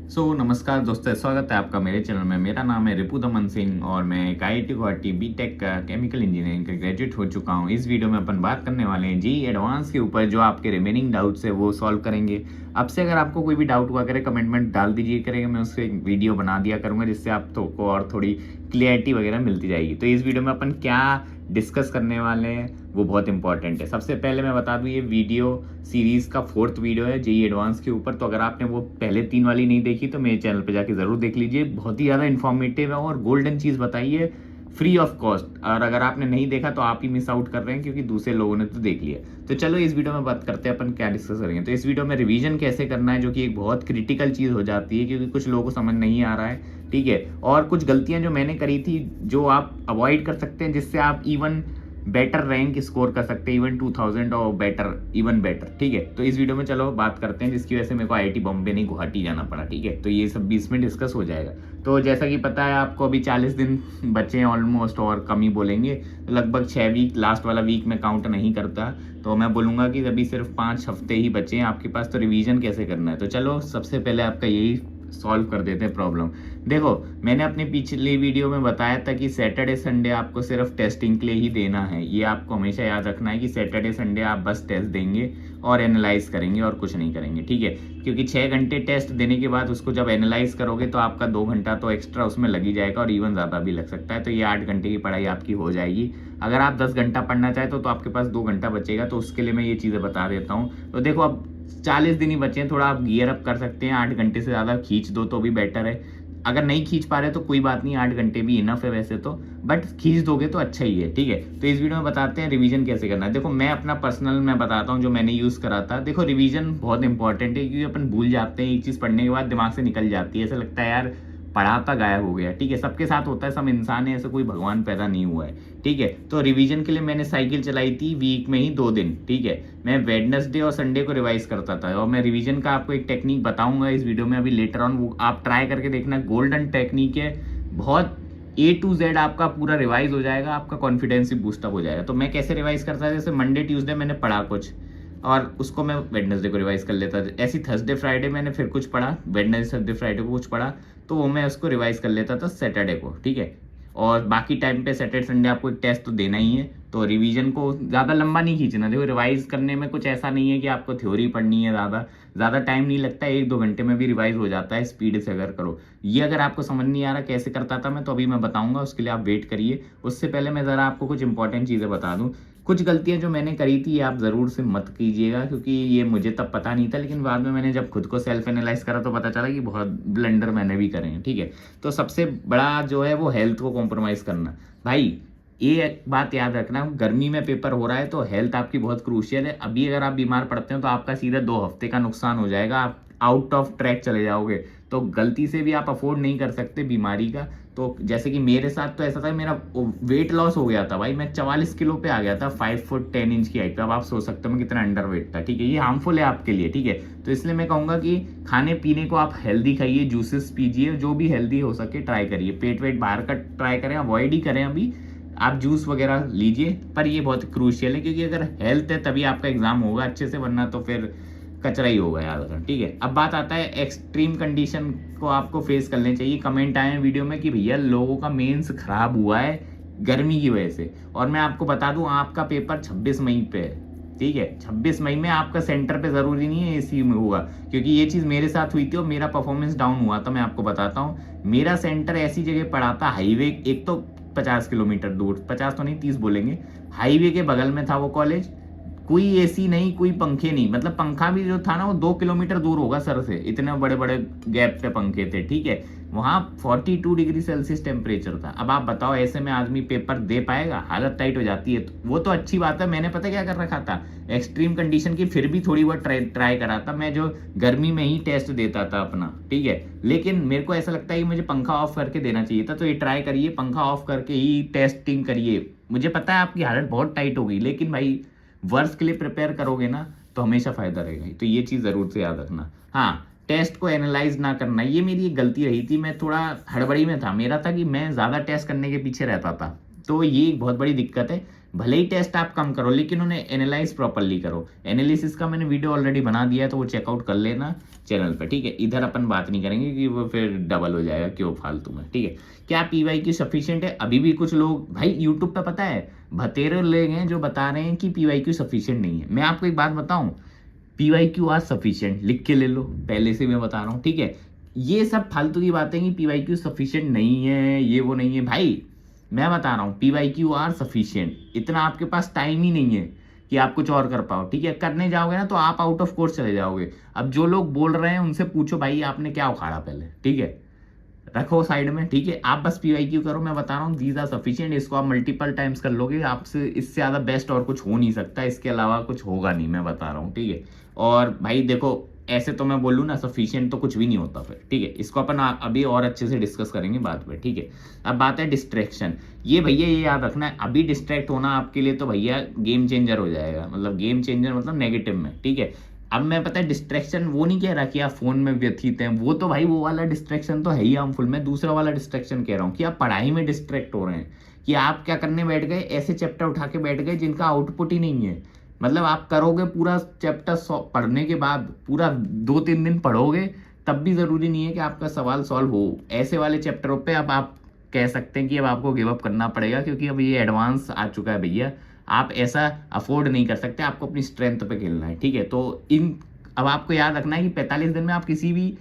नमस्कार दोस्तों, स्वागत है आपका मेरे चैनल में। मेरा नाम है रिपु दमन सिंह और मैं एक IIT गुवाहाटी बीटेक का केमिकल इंजीनियरिंग का ग्रेजुएट हो चुका हूं। इस वीडियो में अपन बात करने वाले हैं जेईई एडवांस के ऊपर। जो आपके रिमेनिंग डाउट्स है वो सॉल्व करेंगे। अब से अगर आपको कोई भी डाउट हुआ करे कमेंट में डाल दीजिए करेंगे, मैं उससे एक वीडियो बना दिया करूँगा जिससे आपको और थोड़ी क्लियरिटी वगैरह मिलती जाएगी। तो इस वीडियो में अपन क्या डिस्कस करने वाले हैं वो बहुत इंपॉर्टेंट है। सबसे पहले मैं बता दूं, ये वीडियो सीरीज का 4th वीडियो है जेईई एडवांस के ऊपर। तो अगर आपने वो पहले 3 वाली नहीं देखी तो मेरे चैनल पे जाके ज़रूर देख लीजिए। बहुत ही ज़्यादा इन्फॉर्मेटिव है और गोल्डन चीज़ बताई है फ्री ऑफ कॉस्ट। और अगर आपने नहीं देखा तो आप ही मिस आउट कर रहे हैं क्योंकि दूसरे लोगों ने तो देख लिया। तो चलो इस वीडियो में बात करते हैं अपन क्या डिस्कस करेंगे। तो इस वीडियो में रिवीजन कैसे करना है, जो कि एक बहुत क्रिटिकल चीज़ हो जाती है क्योंकि कुछ लोगों को समझ नहीं आ रहा है, ठीक है। और कुछ गलतियां जो मैंने करी थी जो आप अवॉइड कर सकते हैं, जिससे आप इवन बेटर रैंक स्कोर कर सकते हैं, इवन 2000 और बेटर, इवन बेटर, ठीक है। तो इस वीडियो में चलो बात करते हैं, जिसकी वजह से मेरे को IIT बॉम्बे नहीं गुवाहाटी जाना पड़ा, ठीक है। तो ये सब 20 में डिस्कस हो जाएगा। तो जैसा कि पता है आपको, अभी 40 दिन बचे हैं ऑलमोस्ट, और कम ही बोलेंगे। तो लगभग 6 वीक, लास्ट वाला वीक में काउंट नहीं करता। तो मैं बोलूँगा कि अभी सिर्फ 5 हफ्ते ही बचे हैं आपके पास। तो रिवीजन कैसे करना है, तो चलो सबसे पहले आपका यही सॉल्व कर देते हैं प्रॉब्लम। देखो, मैंने अपने पिछले वीडियो में बताया था कि सैटरडे संडे आपको सिर्फ टेस्टिंग के लिए ही देना है। ये आपको हमेशा याद रखना है कि सैटरडे संडे आप बस टेस्ट देंगे और एनालाइज करेंगे और कुछ नहीं करेंगे, ठीक है। क्योंकि 6 घंटे टेस्ट देने के बाद उसको जब एनालाइज करोगे तो आपका 2 घंटा तो एक्स्ट्रा उसमें लग ही जाएगा और इवन ज़्यादा भी लग सकता है। तो ये 8 घंटे की पढ़ाई आपकी हो जाएगी। अगर आप 10 घंटा पढ़ना चाहे तो आपके पास 2 घंटा बचेगा। तो उसके लिए मैं ये चीज़ें बता देता हूँ। तो देखो, अब 40 दिन ही बचे हैं, थोड़ा आप गियर अप कर सकते हैं। 8 घंटे से ज़्यादा खींच दो तो भी बेटर है। अगर नहीं खींच पा रहे तो कोई बात नहीं, 8 घंटे भी इनफ है वैसे तो, बट खींच दोगे तो अच्छा ही है, ठीक है। तो इस वीडियो में बताते हैं रिवीजन कैसे करना है। देखो, मैं अपना पर्सनल मैं बताता हूँ जो मैंने यूज़ करा था। देखो, रिवीजन बहुत इंपॉर्टेंट है क्योंकि अपन भूल जाते हैं, एक चीज़ पढ़ने के बाद दिमाग से निकल जाती है, ऐसा लगता है यार पढ़ा था गायब हो गया, ठीक है। सबके साथ होता है, सब इंसान है, ऐसा कोई भगवान पैदा नहीं हुआ है, ठीक है। तो रिवीजन के लिए मैंने साइकिल चलाई थी वीक में ही 2 दिन, ठीक है। मैं वेडनेसडे और संडे को रिवाइज करता था। और मैं रिवीजन का आपको एक टेक्निक बताऊंगा इस वीडियो में अभी लेटर ऑन, वो आप ट्राई करके देखना। गोल्डन टेक्निक है, बहुत A to Z आपका पूरा रिवाइज हो जाएगा, आपका कॉन्फिडेंस भी बूस्टअप हो जाएगा। तो मैं कैसे रिवाइज करता था, जैसे मंडे ट्यूसडे मैंने पढ़ा कुछ और उसको मैं वेडनेसडे को रिवाइज कर लेता था। ऐसी थर्सडे फ्राइडे मैंने फिर कुछ पढ़ा, वेडनेसडे थर्सडे फ्राइडे को कुछ पढ़ा, तो वो मैं उसको रिवाइज कर लेता था सैटरडे को, ठीक है। और बाकी टाइम पे सैटरडे संडे आपको एक टेस्ट तो देना ही है। तो रिवीजन को ज़्यादा लंबा नहीं खींचना। देखो, रिवाइज करने में कुछ ऐसा नहीं है कि आपको थ्योरी पढ़नी है, ज़्यादा टाइम नहीं लगता है, 1-2 घंटे में भी रिवाइज हो जाता है स्पीड से अगर करो। ये अगर आपको समझ नहीं आ रहा कैसे करता था मैं, तो अभी मैं बताऊंगा, उसके लिए आप वेट करिए। उससे पहले मैं ज़रा आपको कुछ इंपॉर्टेंट चीज़ें बता दूँ। कुछ गलतियां जो मैंने करी थी आप ज़रूर से मत कीजिएगा, क्योंकि ये मुझे तब पता नहीं था, लेकिन बाद में मैंने जब खुद को सेल्फ एनालाइज करा तो पता चला कि बहुत ब्लंडर मैंने भी करे हैं, ठीक है। तो सबसे बड़ा जो है वो हेल्थ को कॉम्प्रोमाइज़ करना। भाई, ये बात याद रखना, गर्मी में पेपर हो रहा है तो हेल्थ आपकी बहुत क्रूशियल है। अभी अगर आप बीमार पड़ते हो तो आपका सीधा 2 हफ्ते का नुकसान हो जाएगा, आप आउट ऑफ ट्रैक चले जाओगे। तो गलती से भी आप अफोर्ड नहीं कर सकते बीमारी का। तो जैसे कि मेरे साथ तो ऐसा था, मेरा वेट लॉस हो गया था भाई, मैं 44 किलो पे आ गया था 5 फुट 10 इंच की हाइट पे। अब आप सोच सकते हो मैं कितना अंडर वेट था, ठीक है। ये हार्मफुल है आपके लिए, ठीक है। तो इसलिए मैं कहूँगा कि खाने पीने को आप हेल्दी खाइए, जूसेस पीजिए, जो भी हेल्दी हो सके ट्राई करिए। पेट वेट बाहर का ट्राई करें, अवॉइड ही करें अभी। आप जूस वगैरह लीजिए, पर ये बहुत क्रूशियल है क्योंकि अगर हेल्थ है तभी आपका एग्जाम होगा अच्छे से, वरना तो फिर कचरा ही होगा याद रखना, ठीक है। अब बात आता है एक्सट्रीम कंडीशन को आपको फेस करने चाहिए। कमेंट आए हैं वीडियो में कि भैया लोगों का मेंस खराब हुआ है गर्मी की वजह से, और मैं आपको बता दूं आपका पेपर 26 मई पे है, ठीक है। 26 मई में आपका सेंटर पे जरूरी नहीं है AC में होगा, क्योंकि ये चीज़ मेरे साथ हुई थी और मेरा परफॉर्मेंस डाउन हुआ था। मैं आपको बताता हूँ, मेरा सेंटर ऐसी जगह पड़ा था, हाईवे, एक तो 50 किलोमीटर दूर, 50 तो नहीं 30 बोलेंगे, हाईवे के बगल में था वो कॉलेज। कोई AC नहीं, कोई पंखे नहीं, मतलब पंखा भी जो था ना वो 2 किलोमीटर दूर होगा सर से, इतने बड़े बड़े गैप पे पंखे थे, ठीक है। वहाँ 42 डिग्री सेल्सियस टेम्परेचर था। अब आप बताओ ऐसे में आदमी पेपर दे पाएगा, हालत टाइट हो जाती है। तो वो तो अच्छी बात है, मैंने पता क्या कर रखा था, एक्सट्रीम कंडीशन की फिर भी थोड़ी बहुत ट्राई करा था मैं, जो गर्मी में ही टेस्ट देता था अपना, ठीक है। लेकिन मेरे को ऐसा लगता है कि मुझे पंखा ऑफ करके देना चाहिए था। तो ये ट्राई करिए, पंखा ऑफ करके ही टेस्टिंग करिए। मुझे पता है आपकी हालत बहुत टाइट हो गई, लेकिन भाई वर्ष के लिए प्रिपेयर करोगे ना तो हमेशा फायदा रहेगा। तो ये चीज़ ज़रूर से याद रखना। हाँ, टेस्ट को एनालाइज ना करना, ये मेरी एक गलती रही थी। मैं थोड़ा हड़बड़ी में था, मेरा था कि मैं ज़्यादा टेस्ट करने के पीछे रहता था। तो ये एक बहुत बड़ी दिक्कत है। भले ही टेस्ट आप कम करो लेकिन उन्हें एनालाइज प्रॉपरली करो। एनालिसिस का मैंने वीडियो ऑलरेडी बना दिया है तो वो चेकआउट कर लेना। चैनल पे, ठीक है। इधर अपन बात नहीं करेंगे कि वो फिर डबल हो जाएगा क्यों फालतू में, ठीक है। क्या PYQ सफिशिएंट है? अभी भी कुछ लोग भाई यूट्यूब पे पता है भतेरे लोग हैं जो बता रहे हैं कि PYQ सफिशिएंट नहीं है। मैं आपको एक बात बताऊं, PYQ आर सफिशिएंट लिख के ले लो, पहले से मैं बता रहा हूँ, ठीक है। ये सब फालतू की बातें कि PYQ सफिशिएंट नहीं है, ये वो नहीं है, भाई मैं बता रहा हूँ PYQ आर सफिशिएंट। इतना आपके पास टाइम ही नहीं है कि आप कुछ और कर पाओ, ठीक है। करने जाओगे ना तो आप आउट ऑफ कोर्स चले जाओगे। अब जो लोग बोल रहे हैं उनसे पूछो भाई आपने क्या उखाड़ा पहले, ठीक है, रखो साइड में, ठीक है। आप बस PYQ करो, मैं बता रहा हूँ दीज आर सफिशिएंट। इसको आप मल्टीपल टाइम्स कर लोगे, आपसे इससे ज़्यादा बेस्ट और कुछ हो नहीं सकता, इसके अलावा कुछ होगा नहीं, मैं बता रहा हूँ, ठीक है। और भाई देखो ऐसे तो मैं बोलूँ ना सफिशिएंट तो कुछ भी नहीं होता फिर, ठीक है। इसको अपन अभी और अच्छे से डिस्कस करेंगे बाद में, ठीक है। अब बात है डिस्ट्रैक्शन। ये भैया ये याद रखना है, अभी डिस्ट्रैक्ट होना आपके लिए तो भैया गेम चेंजर हो जाएगा, मतलब गेम चेंजर मतलब नेगेटिव में, ठीक है। अब मैं पता है डिस्ट्रैक्शन वो नहीं कह रहा कि आप फोन में व्यथित हैं, वो तो भाई वो वाला डिस्ट्रैक्शन तो है ही हार्मफुल। मैं दूसरा वाला डिस्ट्रैक्शन कह रहा हूँ कि आप पढ़ाई में डिस्ट्रैक्ट हो रहे हैं, कि आप क्या करने बैठ गए, ऐसे चैप्टर उठा के बैठ गए जिनका आउटपुट ही नहीं है। मतलब आप करोगे पूरा चैप्टर पढ़ने के बाद पूरा 2-3 दिन पढ़ोगे तब भी जरूरी नहीं है कि आपका सवाल सॉल्व हो। ऐसे वाले चैप्टरों पे अब आप कह सकते हैं कि अब आपको गिव अप करना पड़ेगा, क्योंकि अब ये एडवांस आ चुका है भैया। आप ऐसा अफोर्ड नहीं कर सकते, आपको अपनी स्ट्रेंथ पे खेलना है, ठीक है। तो अब आपको याद रखना है कि 45 दिन में आप किसी भी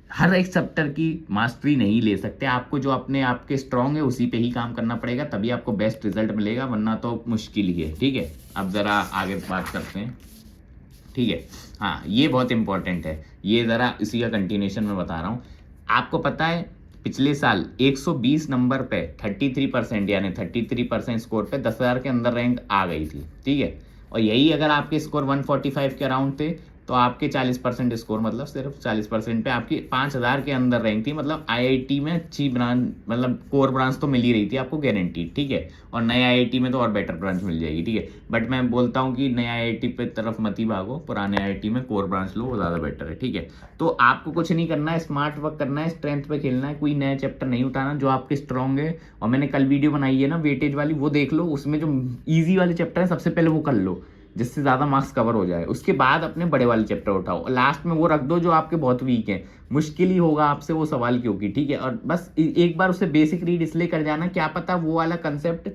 हर एक चैप्टर की मास्टरी नहीं ले सकते। आपको जो अपने आपके स्ट्रांग है उसी पे ही काम करना पड़ेगा, तभी आपको बेस्ट रिजल्ट मिलेगा, वरना तो मुश्किल ही है, ठीक है। अब ज़रा आगे बात करते हैं, ठीक है। हाँ ये बहुत इंपॉर्टेंट है, ये ज़रा इसी का कंटिन्यूशन में बता रहा हूँ। आपको पता है पिछले साल 120 नंबर पे 33% यानी 33% स्कोर पे 10,000 के अंदर रैंक आ गई थी, ठीक है। और यही अगर आपके स्कोर 145 के अराउंड थे तो आपके 40% स्कोर, मतलब सिर्फ 40% पे आपकी 5,000 के अंदर रैंक थी। मतलब IIT में अच्छी ब्रांच, मतलब कोर ब्रांच तो मिल ही रही थी आपको गारंटी, ठीक है। और नए IIT में तो और बेटर ब्रांच मिल जाएगी, ठीक है। बट मैं बोलता हूँ कि नए IIT पे तरफ मत ही भागो, पुराने IIT में कोर ब्रांच लो, वो ज़्यादा बेटर है, ठीक है। तो आपको कुछ नहीं करना है, स्मार्ट वर्क करना है, स्ट्रेंथ पे खेलना है, कोई नया चैप्टर नहीं उठाना, जो आपके स्ट्रॉन्ग है। और मैंने कल वीडियो बनाई है ना वेटेज वाली, वो देख लो, उसमें जो ईजी वाले चैप्टर है सबसे पहले वो कर लो, जिससे ज़्यादा मार्क्स कवर हो जाए। उसके बाद अपने बड़े वाले चैप्टर उठाओ और लास्ट में वो रख दो जो आपके बहुत वीक हैं। मुश्किल ही होगा आपसे वो सवाल क्योंकि, ठीक है। और बस एक बार उसे बेसिक रीड इसलिए कर जाना, क्या पता वो वाला कंसेप्ट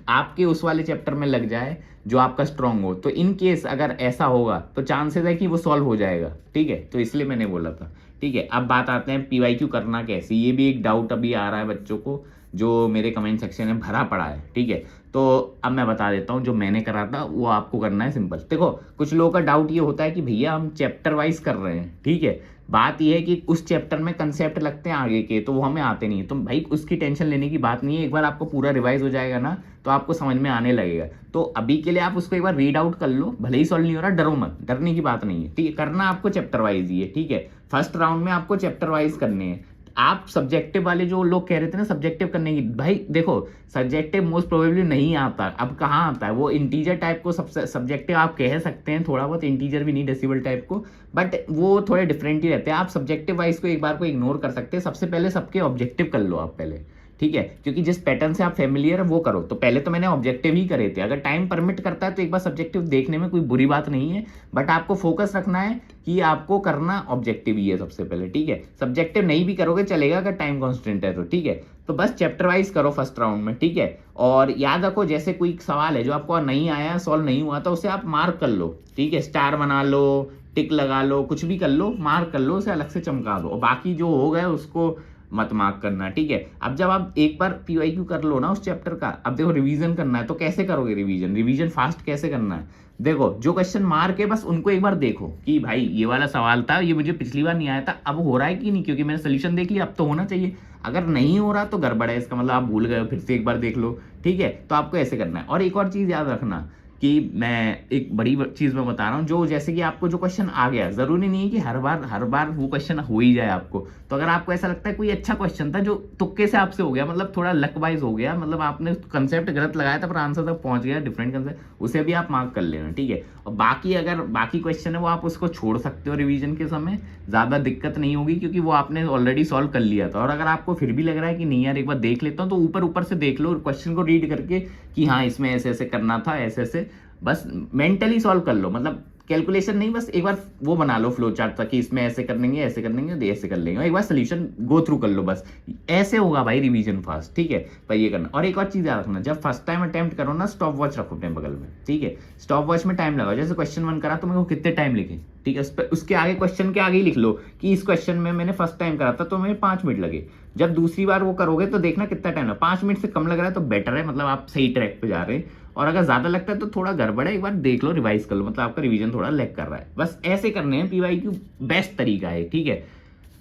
आपके उस वाले चैप्टर में लग जाए जो आपका स्ट्रांग हो। तो इन केस अगर ऐसा होगा तो चांसेस है कि वो सॉल्व हो जाएगा, ठीक है। तो इसलिए मैंने बोला था, ठीक है। अब बात आते हैं PYQ करना कैसे, ये भी एक डाउट अभी आ रहा है बच्चों को, जो मेरे कमेंट सेक्शन में भरा पड़ा है, ठीक है। तो अब मैं बता देता हूँ जो मैंने करा था, वो आपको करना है सिंपल। देखो कुछ लोगों का डाउट ये होता है कि भैया हम चैप्टर वाइज कर रहे हैं, ठीक है। बात यह है कि उस चैप्टर में कंसेप्ट लगते हैं आगे के, तो वो हमें आते नहीं है। तो भाई उसकी टेंशन लेने की बात नहीं है, एक बार आपको पूरा रिवाइज हो जाएगा ना तो आपको समझ में आने लगेगा। तो अभी के लिए आप उसको एक बार रीड आउट कर लो, भले ही सॉल्व नहीं हो रहा, डरो मत, डरने की बात नहीं है, ठीक है। करना आपको चैप्टर वाइज ही है, ठीक है। फर्स्ट राउंड में आपको चैप्टर वाइज करने हैं। आप सब्जेक्टिव वाले जो लोग कह रहे थे ना सब्जेक्टिव करने की, भाई देखो सब्जेक्टिव मोस्ट प्रोबेबली नहीं आता। अब कहाँ आता है वो, इंटीजर टाइप को सब्जेक्टिव आप कह सकते हैं, थोड़ा बहुत इंटीजर भी नहीं, डेसिबल टाइप को, बट वो थोड़े डिफरेंट ही रहते हैं। आप सब्जेक्टिव वाइज को एक बार को इग्नोर कर सकते हैं। सबसे पहले सबके ऑब्जेक्टिव कर लो आप पहले, ठीक है। क्योंकि जिस पैटर्न से आप फेमिलियर है वो करो। तो पहले तो मैंने ऑब्जेक्टिव ही करे थे, अगर टाइम परमिट करता है तो एक बार सब्जेक्टिव देखने में कोई बुरी बात नहीं है, बट आपको फोकस रखना है कि आपको करना ऑब्जेक्टिव ही है सबसे पहले, ठीक है। सब्जेक्टिव नहीं भी करोगे चलेगा अगर टाइम कॉन्स्टेंट है तो, ठीक है। तो बस चैप्टर वाइज करो फर्स्ट राउंड में, ठीक है। और याद रखो जैसे कोई सवाल है जो आपको नहीं आया, सॉल्व नहीं हुआ, तो उसे आप मार्क कर लो, ठीक है। स्टार बना लो, टिक लगा लो, कुछ भी कर लो, मार्क कर लो, उसे अलग से चमका दो। और बाकी जो हो गए उसको मत मार्क करना, ठीक है। अब जब आप एक बार PYQ कर लो ना उस चैप्टर का, अब देखो रिवीजन करना है। तो कैसे करोगे रिवीजन फास्ट कैसे करना है? देखो जो क्वेश्चन मार्क है बस उनको एक बार देखो कि भाई ये वाला सवाल था, ये मुझे पिछली बार नहीं आया था, अब हो रहा है कि नहीं, क्योंकि मैंने सोल्यूशन देख लिया, अब तो होना चाहिए। अगर नहीं हो रहा तो गड़बड़ है, इसका मतलब आप भूल गए हो, फिर से एक बार देख लो, ठीक है। तो आपको ऐसे करना है। और एक और चीज याद रखना कि मैं एक बड़ी चीज में बता रहा हूँ, जो जैसे कि आपको जो क्वेश्चन आ गया, जरूरी नहीं है कि हर बार वो क्वेश्चन हो ही जाए आपको। तो अगर आपको ऐसा लगता है कोई अच्छा क्वेश्चन था जो तुक्के से आपसे हो गया, मतलब थोड़ा लक वाइज हो गया, मतलब आपने कंसेप्ट गलत लगाया था पर आंसर तक पहुंच गया डिफरेंट कंसेप्ट, उसे भी आप मार्क कर लेना, ठीक है। और बाकी अगर बाकी क्वेश्चन है वो आप उसको छोड़ सकते हो रिवीजन के समय, ज्यादा दिक्कत नहीं होगी क्योंकि वो आपने ऑलरेडी सॉल्व कर लिया था। और अगर आपको फिर भी लग रहा है कि नहीं यार एक बार देख लेता हूँ, तो ऊपर ऊपर से देख लो क्वेश्चन को रीड करके कि हाँ इसमें ऐसे ऐसे करना था, ऐसे ऐसे बस मेंटली सॉल्व कर लो। मतलब कैलकुलेशन नहीं, बस एक बार वो बना लो फ्लो चार्ट था कि इसमें ऐसे कर लेंगे, ऐसे कर लेंगे, ऐसे कर लेंगे, एक बार सोल्यूशन गो थ्रू कर लो, बस ऐसे होगा भाई रिवीजन फास्ट, ठीक है। पर ये करना, और एक और चीज याद रखना, जब फर्स्ट टाइम अटेम्प्ट करो ना, स्टॉप वॉच रखो अपने बगल में, ठीक है। स्टॉप वॉच में टाइम लगाओ, जैसे क्वेश्चन 1 करा तो मेरे को कितने टाइम लिखे, ठीक है, उसके आगे क्वेश्चन के आगे ही लिख लो कि इस क्वेश्चन में मैंने फर्स्ट टाइम करा था तो मेरे 5 मिनट लगे। जब दूसरी बार वो करोगे तो देखना कितना टाइम है, 5 मिनट से कम लग रहा है तो बेटर है, मतलब आप सही ट्रैक पे जा रहे हैं। और अगर ज्यादा लगता है तो थोड़ा गड़बड़ है, एक बार देख लो, रिवाइज कर लो, मतलब आपका रिवीजन थोड़ा लैग कर रहा है। बस ऐसे करने हैं, पीवाईक्यू बेस्ट तरीका है, ठीक है।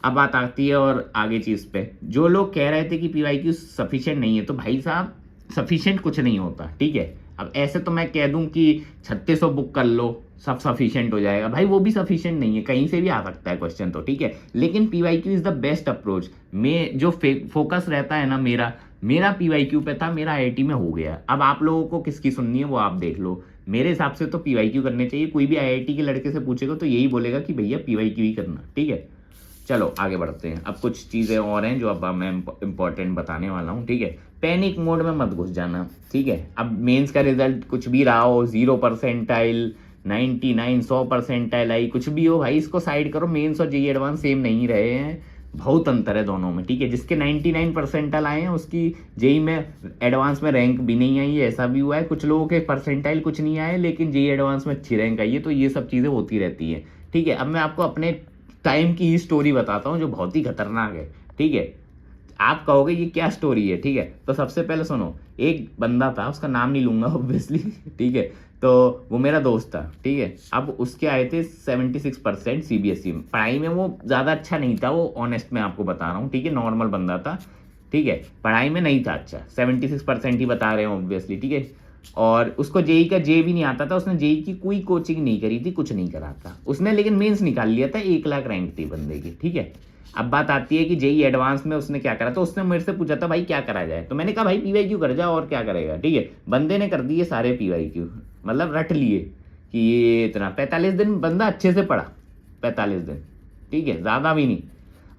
अब बात आती है और आगे चीज पे, जो लोग कह रहे थे कि पीवाईक्यू सफिशिएंट नहीं है, तो भाई साहब सफिशिएंट कुछ नहीं होता, ठीक है। अब ऐसे तो मैं कह दूं कि 3600 बुक कर लो, सब सफिशिएंट हो जाएगा, भाई वो भी सफिशिएंट नहीं है, कहीं से भी आ सकता है क्वेश्चन तो, ठीक है। लेकिन PYQ is the best approach. में जो फोकस रहता है ना, मेरा पीवाईक्यू पे था, मेरा आईआईटी में हो गया। अब आप लोगों को किसकी सुननी है वो आप देख लो। मेरे हिसाब से तो पीवाईक्यू करने चाहिए, कोई भी आईआईटी के लड़के से पूछेगा तो यही बोलेगा कि भैया पीवाईक्यू ही करना, ठीक है। चलो आगे बढ़ते हैं, अब कुछ चीजें और हैं जो अब मैं इंपॉर्टेंट बताने वाला हूँ, ठीक है। पैनिक मोड में मत घुस जाना, ठीक है। अब मेंस का रिजल्ट कुछ भी रहा हो, 0%, 99, 100% आई, कुछ भी हो भाई, इसको साइड करो। मेंस और जेई एडवांस सेम नहीं रहे हैं, बहुत अंतर है दोनों में, ठीक है। जिसके 99% आए हैं उसकी जेई में एडवांस में रैंक भी नहीं आई है, ऐसा भी हुआ है। कुछ लोगों के परसेंटाइल कुछ नहीं आए लेकिन जेई एडवांस में अच्छी रैंक आई है, तो ये सब चीज़ें होती रहती है, ठीक है। अब मैं आपको अपने टाइम की ही स्टोरी बताता हूँ जो बहुत ही खतरनाक है, ठीक है। आप कहोगे ये क्या स्टोरी है, ठीक है। तो सबसे पहले सुनो, एक बंदा था, उसका नाम नहीं लूंगा ऑब्वियसली, ठीक है। तो वो मेरा दोस्त था, ठीक है। अब उसके आए थे 76% सीबीएसई में। पढ़ाई में वो ज़्यादा अच्छा नहीं था, वो ऑनेस्ट मैं आपको बता रहा हूँ, ठीक है। नॉर्मल बंदा था, ठीक है। पढ़ाई में नहीं था अच्छा, 76% ही बता रहे हैं ऑब्वियसली, ठीक है। और उसको जेई का जे भी नहीं आता था, उसने जेई की कोई कोचिंग नहीं करी थी, कुछ नहीं करा था उसने, लेकिन मेंस निकाल लिया था, 1 लाख रैंक थी बंदे की, ठीक है। अब बात आती है कि जेई एडवांस में उसने क्या करा, तो उसने मेरे से पूछा था भाई क्या करा जाए, तो मैंने कहा भाई पीवाईक्यू कर जाओ और क्या करेगा, ठीक है। बंदे ने कर दिए सारे पीवाईक्यू, मतलब रट लिए कि ये इतना 45 दिन बंदा अच्छे से पढ़ा, 45 दिन, ठीक है, ज़्यादा भी नहीं।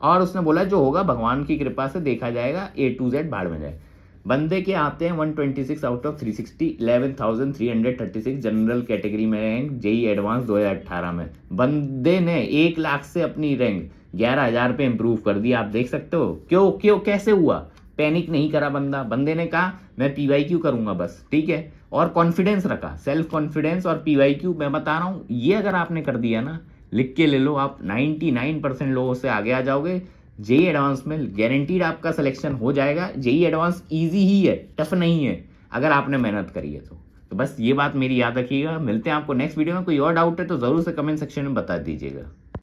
और उसने बोला जो होगा भगवान की कृपा से देखा जाएगा, A to Z भाड़ में जाए। बंदे के आते हैं 126 आउट ऑफ 360, 11,336 जनरल कैटेगरी में रैंक, जेई एडवांस 2018 में। बंदे ने 1 लाख से अपनी रैंक 11,000 पे इंप्रूव कर दिया, आप देख सकते हो। क्यों क्यों कैसे हुआ? पैनिक नहीं करा बंदे ने कहा मैं पीवाईक्यू करूंगा बस, ठीक है। और कॉन्फिडेंस रखा, सेल्फ कॉन्फिडेंस और पीवाईक्यू। मैं बता रहा हूँ, ये अगर आपने कर दिया ना, लिख के ले लो, आप 99% लोगों से आगे आ जाओगे। जेई एडवांस में गारंटीड आपका सिलेक्शन हो जाएगा। जेई एडवांस इजी ही है, टफ नहीं है, अगर आपने मेहनत करी है तो बस ये बात मेरी याद रखिएगा। मिलते हैं आपको नेक्स्ट वीडियो में। कोई और डाउट है तो जरूर से कमेंट सेक्शन में बता दीजिएगा।